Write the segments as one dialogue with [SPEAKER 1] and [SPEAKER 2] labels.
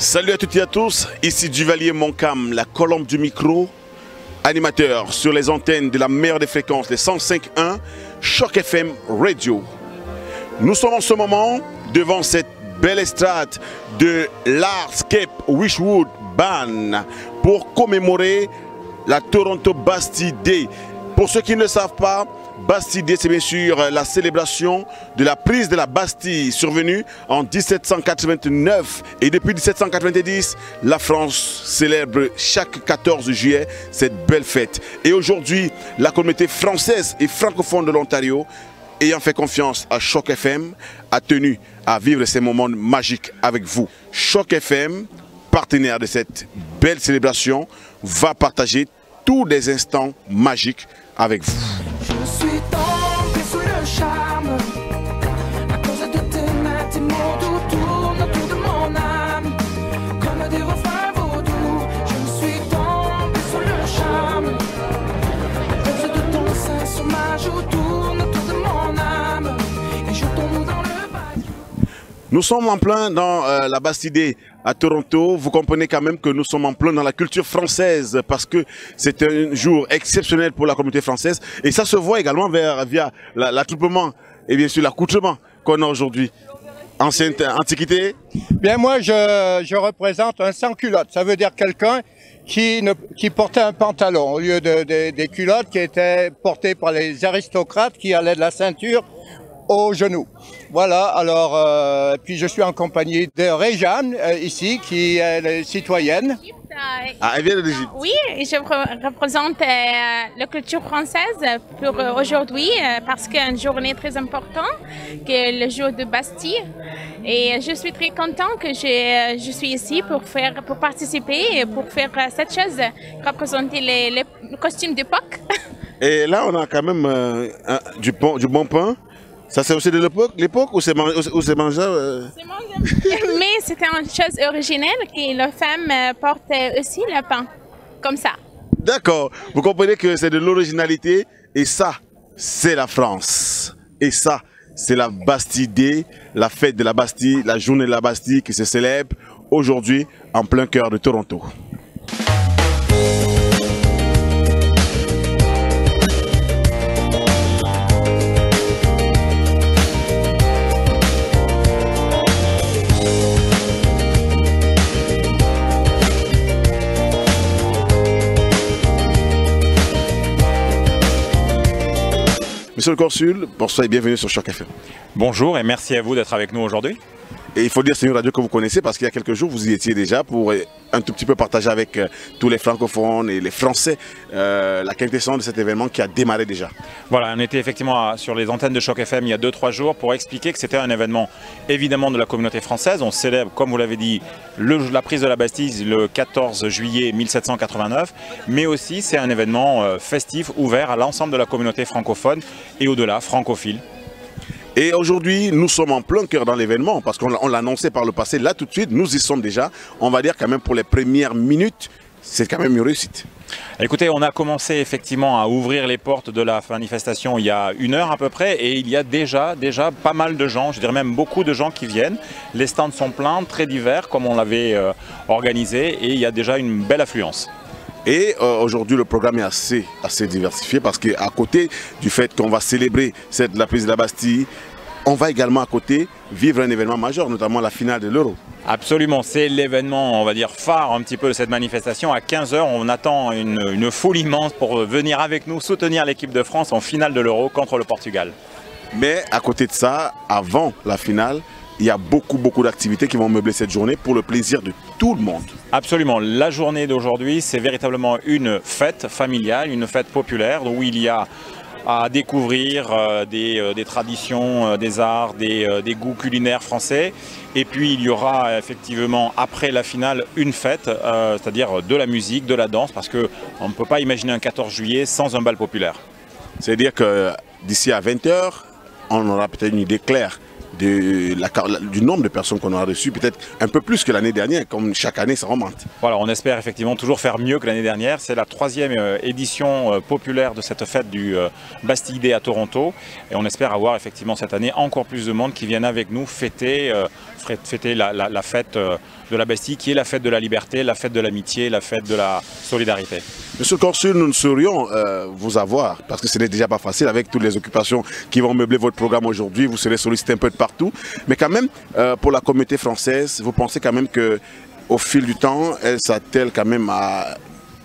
[SPEAKER 1] Salut à toutes et à tous, ici Duvalier Moncam, la colombe du micro, animateur sur les antennes de la meilleure des fréquences, les 105.1, Choc FM Radio. Nous sommes en ce moment devant cette belle estrade de l'Artscape Wishwood Band pour commémorer la Toronto Bastille Day. Pour ceux qui ne le savent pas, Bastille Day, c'est bien sûr la célébration de la prise de la Bastille survenue en 1789. Et depuis 1790, la France célèbre chaque 14 juillet cette belle fête. Et aujourd'hui, la communauté française et francophone de l'Ontario, ayant fait confiance à Choc FM, a tenu à vivre ces moments magiques avec vous. Choc FM, partenaire de cette belle célébration, va partager tous les instants magiques avec vous.
[SPEAKER 2] Je suis tombé sous le charme à cause de tes mains, tes mots doux tournent autour de mon âme comme des refrains vaudous. Je suis tombé sous le charme à cause de ton sein sur ma joue tourne autour de mon âme et je tombe dans le bayou.
[SPEAKER 1] Nous sommes en plein dans la Bastille Day à Toronto. Vous comprenez quand même que nous sommes en plein dans la culture française parce que c'est un jour exceptionnel pour la communauté française et ça se voit également via l'attroupement et bien sûr l'accoutrement qu'on a aujourd'hui. Ancienne antiquité.
[SPEAKER 3] Bien, moi, je représente un sans-culotte. Ça veut dire quelqu'un qui portait un pantalon au lieu des culottes qui étaient portées par les aristocrates qui allaient de la ceinture au genou. Voilà, alors, puis je suis en compagnie de Réjeanne, ici, qui est citoyenne.
[SPEAKER 1] Ah, elle vient d'Égypte.
[SPEAKER 4] Oui, je représente la culture française pour aujourd'hui parce qu'une journée très importante, qui est le jour de Bastille. Et je suis très contente que je suis ici pour participer et pour faire cette chose, représenter les costumes d'époque. Et
[SPEAKER 1] là, on a quand même du bon pain. Ça c'est aussi de l'époque ou c'est mangeable
[SPEAKER 4] C'est mangeable. Mais c'était une chose originelle que la femme porte aussi le pain, comme ça.
[SPEAKER 1] D'accord. Vous comprenez que c'est de l'originalité et ça, c'est la France. Et ça, c'est la Bastille Day, la fête de la Bastille, la journée de la Bastille qui se célèbre aujourd'hui en plein cœur de Toronto. Monsieur le Consul, bonsoir et bienvenue sur Choc FM.
[SPEAKER 5] Bonjour et merci à vous d'être avec nous aujourd'hui.
[SPEAKER 1] Et il faut dire que c'est une radio que vous connaissez parce qu'il y a quelques jours vous y étiez déjà pour un tout petit peu partager avec tous les francophones et les Français la quintessence de cet événement qui a démarré déjà.
[SPEAKER 5] Voilà, on était effectivement sur les antennes de Choc FM il y a 2-3 jours pour expliquer que c'était un événement évidemment de la communauté française. On célèbre, comme vous l'avez dit, la prise de la Bastille le 14 juillet 1789, mais aussi c'est un événement festif ouvert à l'ensemble de la communauté francophone et au-delà, francophile.
[SPEAKER 1] Et aujourd'hui, nous sommes en plein cœur dans l'événement parce qu'on l'a annoncé par le passé. Là, tout de suite, nous y sommes déjà. On va dire quand même pour les premières minutes, c'est quand même une réussite.
[SPEAKER 5] Écoutez, on a commencé effectivement à ouvrir les portes de la manifestation il y a 1 heure à peu près et il y a déjà pas mal de gens, je dirais même beaucoup de gens qui viennent. Les stands sont pleins, très divers comme on l'avait organisé et il y a déjà une belle affluence.
[SPEAKER 1] Et aujourd'hui, le programme est assez diversifié parce qu'à côté du fait qu'on va célébrer la prise de la Bastille, on va également à côté vivre un événement majeur, notamment la finale de l'Euro.
[SPEAKER 5] Absolument, c'est l'événement, on va dire, phare un petit peu de cette manifestation. À 15 h, on attend une foule immense pour venir avec nous soutenir l'équipe de France en finale de l'Euro contre le Portugal.
[SPEAKER 1] Mais à côté de ça, avant la finale, il y a beaucoup d'activités qui vont meubler cette journée pour le plaisir de tout le monde.
[SPEAKER 5] Absolument. La journée d'aujourd'hui, c'est véritablement une fête familiale, une fête populaire où il y a à découvrir des traditions, des arts, des goûts culinaires français. Et puis il y aura effectivement après la finale une fête, c'est-à-dire de la musique, de la danse, parce qu'on ne peut pas imaginer un 14 juillet sans un bal populaire.
[SPEAKER 1] C'est-à-dire que d'ici à 20 h, on aura peut-être une idée claire du nombre de personnes qu'on aura reçues, peut-être un peu plus que l'année dernière, comme chaque année ça remonte.
[SPEAKER 5] Voilà, on espère effectivement toujours faire mieux que l'année dernière. C'est la 3e édition populaire de cette fête du Bastille Day à Toronto. Et on espère avoir effectivement cette année encore plus de monde qui viennent avec nous fêter la fête de la Bastille, qui est la fête de la liberté, la fête de l'amitié, la fête de la solidarité.
[SPEAKER 1] Monsieur le consul, nous ne saurions vous avoir, parce que ce n'est déjà pas facile avec toutes les occupations qui vont meubler votre programme aujourd'hui, vous serez sollicité un peu de partout, mais quand même, pour la communauté française, vous pensez quand même qu'au fil du temps, elle s'attelle quand même à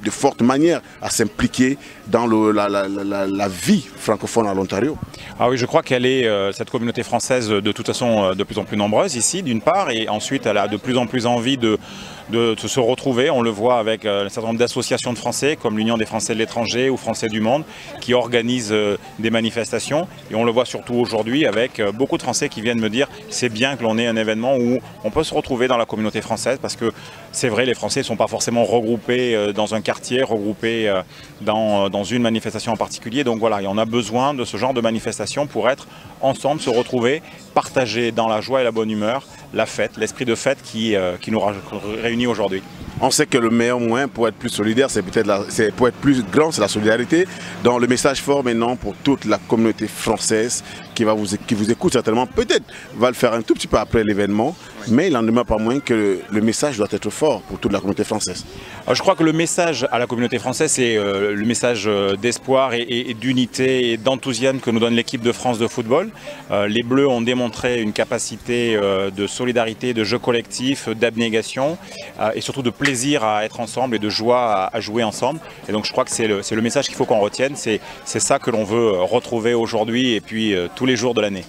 [SPEAKER 1] de forte manière à s'impliquer dans la vie francophone à l'Ontario?
[SPEAKER 5] Ah oui, je crois qu'elle est, cette communauté française, de toute façon de plus en plus nombreuse ici, d'une part, et ensuite elle a de plus en plus envie de se retrouver. On le voit avec un certain nombre d'associations de Français, comme l'Union des Français de l'étranger ou Français du monde, qui organisent des manifestations. Et on le voit surtout aujourd'hui avec beaucoup de Français qui viennent me dire c'est bien que l'on ait un événement où on peut se retrouver dans la communauté française, parce que c'est vrai, les Français ne sont pas forcément regroupés dans un quartier, regroupés dans une manifestation en particulier. Donc voilà, et on a besoin de ce genre de manifestation pour être ensemble, se retrouver, partager dans la joie et la bonne humeur la fête, l'esprit de fête qui nous réunit aujourd'hui.
[SPEAKER 1] On sait que le meilleur moyen pour être plus solidaire, c'est peut-être pour être plus grand, c'est la solidarité. Donc le message fort maintenant pour toute la communauté française qui vous écoute certainement, peut-être va le faire un tout petit peu après l'événement, mais il n'en demeure pas moins que le message doit être fort pour toute la communauté française.
[SPEAKER 5] Alors, je crois que le message à la communauté française, c'est le message d'espoir et d'unité et d'enthousiasme que nous donne l'équipe de France de football. Les Bleus ont démontré une capacité de solidarité, de jeu collectif, d'abnégation et surtout de plaisir à être ensemble et de joie à jouer ensemble. Et donc je crois que c'est le message qu'il faut qu'on retienne, c'est ça que l'on veut retrouver aujourd'hui et puis tous les jours de l'année.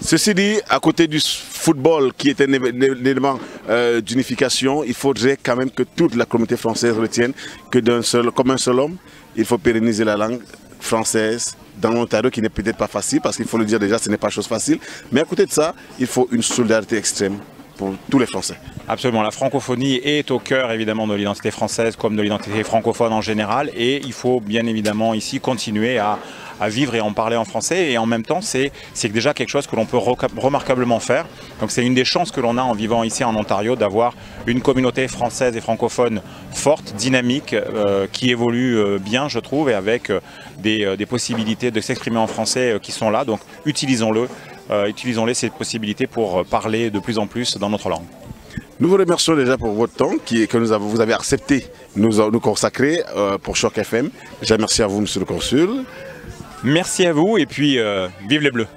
[SPEAKER 1] Ceci dit, à côté du football qui est un élément d'unification, il faudrait quand même que toute la communauté française retienne que comme un seul homme, il faut pérenniser la langue française dans l'Ontario, qui n'est peut-être pas facile, parce qu'il faut le dire déjà, ce n'est pas chose facile. Mais à côté de ça, il faut une solidarité extrême pour tous les Français.
[SPEAKER 5] Absolument, la francophonie est au cœur évidemment de l'identité française comme de l'identité francophone en général, et il faut bien évidemment ici continuer à vivre et en parler en français, et en même temps c'est déjà quelque chose que l'on peut remarquablement faire. Donc c'est une des chances que l'on a en vivant ici en Ontario, d'avoir une communauté française et francophone forte, dynamique, qui évolue bien je trouve, et avec des possibilités de s'exprimer en français qui sont là, donc utilisons-le. Utilisons-les, ces possibilités, pour parler de plus en plus dans notre langue.
[SPEAKER 1] Nous vous remercions déjà pour votre temps que vous avez accepté nous consacrer pour Choc FM. Déjà merci à vous, monsieur le consul.
[SPEAKER 5] Merci à vous, et puis vive les Bleus.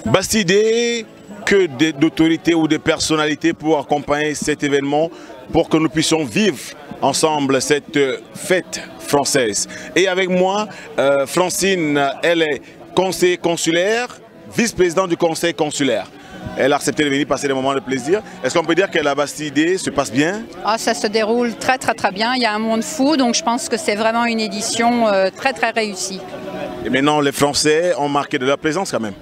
[SPEAKER 1] Bastille Day, que d'autorités ou de personnalités pour accompagner cet événement, pour que nous puissions vivre ensemble cette fête française. Et avec moi, Francine, elle est conseillère consulaire, vice-présidente du conseil consulaire. Elle a accepté de venir passer des moments de plaisir. Est-ce qu'on peut dire que la Bastille Day se passe bien?
[SPEAKER 6] Ça se déroule très bien. Il y a un monde fou, donc je pense que c'est vraiment une édition très réussie.
[SPEAKER 1] Et maintenant, les Français ont marqué de leur présence quand même.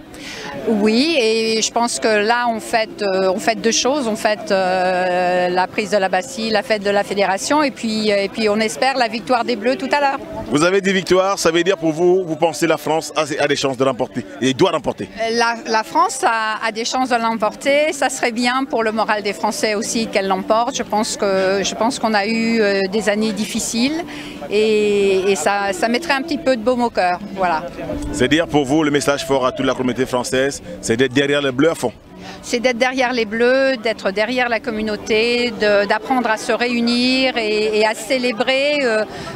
[SPEAKER 6] Oui, et je pense que là, on fête deux choses. On fête la prise de la Bastille, la fête de la Fédération, et puis on espère la victoire des Bleus tout à l'heure.
[SPEAKER 1] Vous avez dit victoire, ça veut dire pour vous, vous pensez la France a des chances de l'emporter, et doit l'emporter?
[SPEAKER 6] La France a des chances de l'emporter. Ça serait bien pour le moral des Français aussi qu'elle l'emporte. Je pense qu'on a eu des années difficiles, et ça mettrait un petit peu de baume au cœur. Voilà.
[SPEAKER 1] C'est dire pour vous, le message fort à toute la communauté française, c'est d'être derrière les Bleus à fond.
[SPEAKER 6] C'est d'être derrière les Bleus, d'être derrière la communauté, d'apprendre à se réunir et à célébrer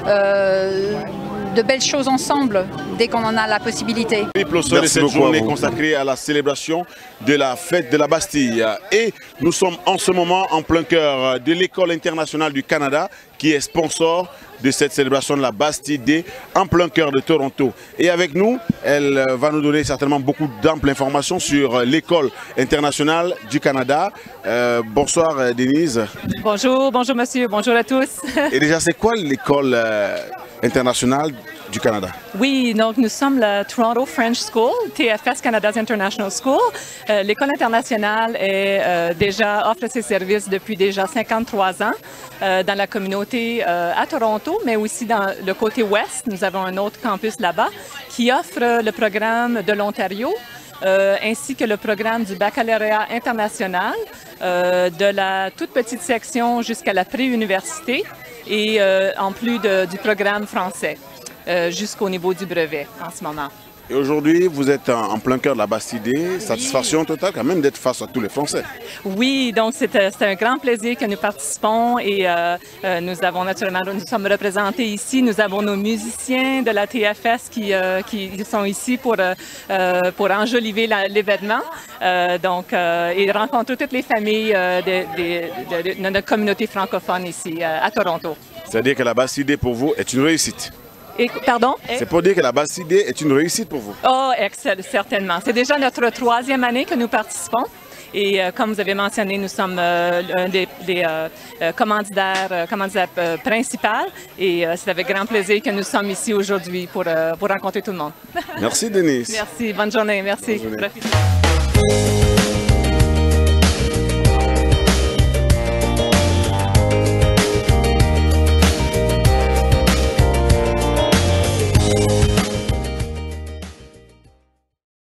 [SPEAKER 6] de belles choses ensemble dès qu'on en a la possibilité.
[SPEAKER 1] Merci beaucoup. Cette journée consacrée à la célébration de la fête de la Bastille. Et nous sommes en ce moment en plein cœur de l'École internationale du Canada, qui est sponsor de cette célébration de la Bastille Day en plein cœur de Toronto. Et avec nous, elle va nous donner certainement beaucoup d'amples informations sur l'École internationale du Canada. Bonsoir Denise.
[SPEAKER 7] Bonjour, bonjour monsieur, bonjour à tous.
[SPEAKER 1] Et déjà, c'est quoi l'École internationale du Canada?
[SPEAKER 7] Oui, donc nous sommes la Toronto French School, TFS Canada's International School. L'École internationale offre ses services depuis déjà 53 ans dans la communauté à Toronto, mais aussi dans le côté ouest. Nous avons un autre campus là-bas qui offre le programme de l'Ontario, ainsi que le programme du baccalauréat international, de la toute petite section jusqu'à la pré-université et en plus du programme français. Jusqu'au niveau du brevet en ce moment.
[SPEAKER 1] Et aujourd'hui, vous êtes en plein cœur de la Bastille Day. Satisfaction totale quand même d'être face à tous les Français.
[SPEAKER 7] Oui, donc c'est un grand plaisir que nous participons et nous sommes représentés ici. Nous avons nos musiciens de la TFS qui sont ici pour enjoliver l'événement. Et rencontrer toutes les familles de notre communauté francophone ici à Toronto.
[SPEAKER 1] C'est-à-dire que la Bastille Day pour vous est une réussite.
[SPEAKER 7] Pardon?
[SPEAKER 1] C'est pour dire que la Bastille Day est une réussite pour vous.
[SPEAKER 7] Oh, certainement. C'est déjà notre 3e année que nous participons. Et comme vous avez mentionné, nous sommes un des commanditaires principaux. Et c'est avec grand plaisir que nous sommes ici aujourd'hui pour rencontrer tout le monde.
[SPEAKER 1] Merci Denise.
[SPEAKER 7] Merci. Bonne journée. Merci. Bonne journée.